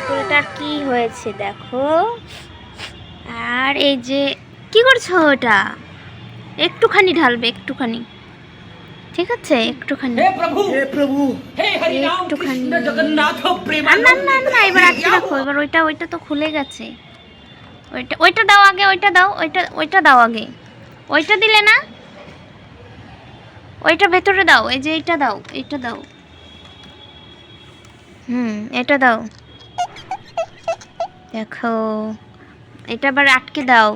বোতলটার কি হয়েছে দেখো। আর এই যে কি করছো ওটা, একটুখানি ঢালবে, একটুখানি, ঠিক আছে, একটুখানি, একটুখানি। না না না না, এবার আটকে রাখো। এবার ওইটা তো খুলে গেছে। ওইটা দাও আগে, ওইটা দাও, ওইটা দাও আগে। ওইটা দিলে না, ওইটা ভেতরে দাও। এই যে এইটা দাও, এইটা দাও। এটা দাও। দেখো, এটা আবার আটকে দাও।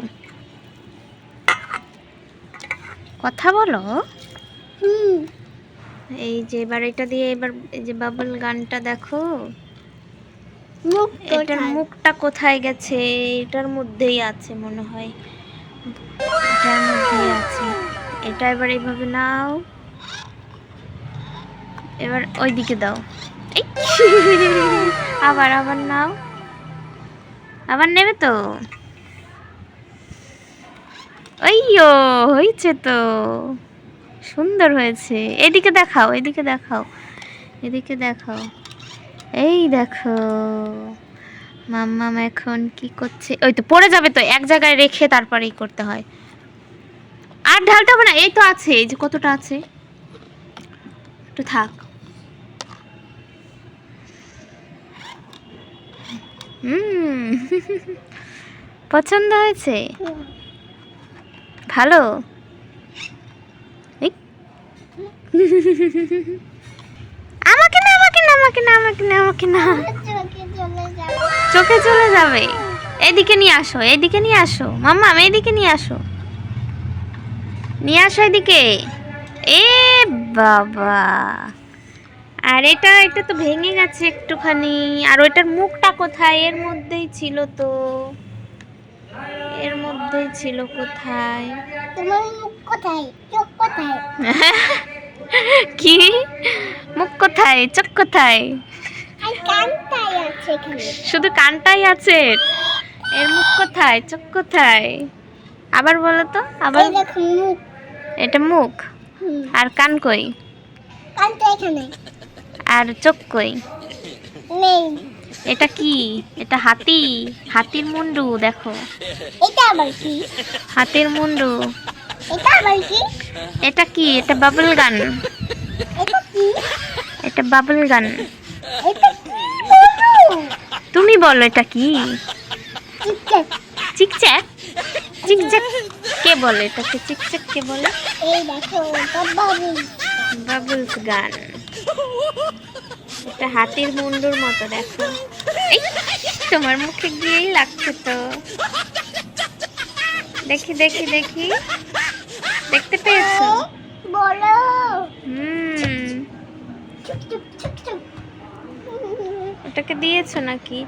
কথা বলো। এই যে এবার এটা দিয়ে, এবার এই যে বাবল গানটা দেখো। এটার মুখটা কোথায় গেছে? এটার মধ্যেই আছে মনে হয়, এটার মধ্যেই আছে। এটা এবার এইভাবে নাও, এবার ওই দিকে দাও। আবার আবার নাও, আবার নেবে তো। ওইয়ো, হয়েছে তো, সুন্দর হয়েছে। এদিকে দেখাও, এদিকে দেখাও, এদিকে দেখাও। এই দেখো মাম্মাম এখন কি করছে। ওই তো পড়ে যাবে তো, এক জায়গায় রেখে তারপরেই করতে হয়। আর ঢালতে হবে না, এই তো আছে। এই যে কতটা আছে, একটু থাক। পছন্দ হয়েছে, ভালো। আমাকে না, আমাকে না, আমাকে না, আমাকে না, আমাকে না, চোখে চলে যাবে। এদিকে নিয়ে আসো, এদিকে নিয়ে আসো মাম্মা, এদিকে নিয়ে আসো, নিয়ে আসো এদিকে। এ বাবা, আর এটা তো ভেঙে গেছে একটুখানি। আর ওইটার মুখটা কোথায়? এর মধ্যেই ছিল তো, এর মধ্যেই ছিল। কোথায় তোমার মুখ কোথায়, চোখ কোথায়? কি মুখ কোথায়, চোখ কোথায়? কানটাই আছে এখানে, শুধু কানটাই আছে, এর মুখ কোথায়, চোখ কোথায়? আবার বলো তো, আবার। এই দেখো মুখ। এটা মুখ, আর কান কই? কানটা এখানে। আর চোখ কই? নেই। এটা কি? এটা হাতি, হাতির মুন্ডু দেখো। এটা আবার কি? হাতির মুন্ডু। এটা আবার কি? এটা কি? এটা বাবল গান। এটা কি? এটা বাবল গান। এটা কি বলো? তুমি বলো এটা কি? চিকচাক। চিকচাক? চিকচাক কে বলে এটাকে? চিকচাক কে বলে? এই দেখো, এটা বাবুল। বাবলস গান। এটা হাতির মুন্ডুর মতো দেখো। এই তোমার মুখে গিয়েই লাগছে তো। দেখি দেখি দেখি, দেখতে পেয়েছো? বলো। চুপ চুপ চুপ চুপ। ওটাকে দিয়েছো নাকি?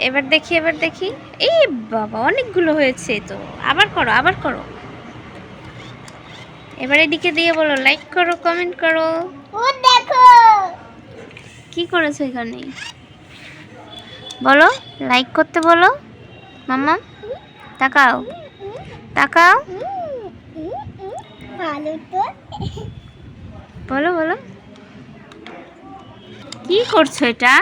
এবার দেখি, এবার দেখি। এই বাবা, অনেকগুলো হয়েছে তো। আবার করো, আবার করো। এবার এদিকে দিয়ে বলো, লাইক করো, কমেন্ট করো। ও দেখো, কি করেছো এখানে? বলো, লাইক করতে বলো। মাম্মা তাকাও, তাকাও, ভালো তো। বলো বলো, কি করছো এটা?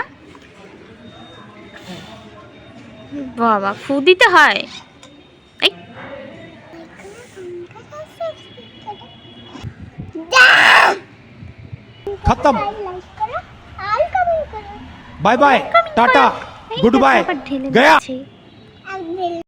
বাবা, ফু দিতে হয়। এই खत्म। লাইক করো আর কমেন্ট করো। Bye bye, tata, good bye, আবার ঢেলে गया। দিচ্ছে। আর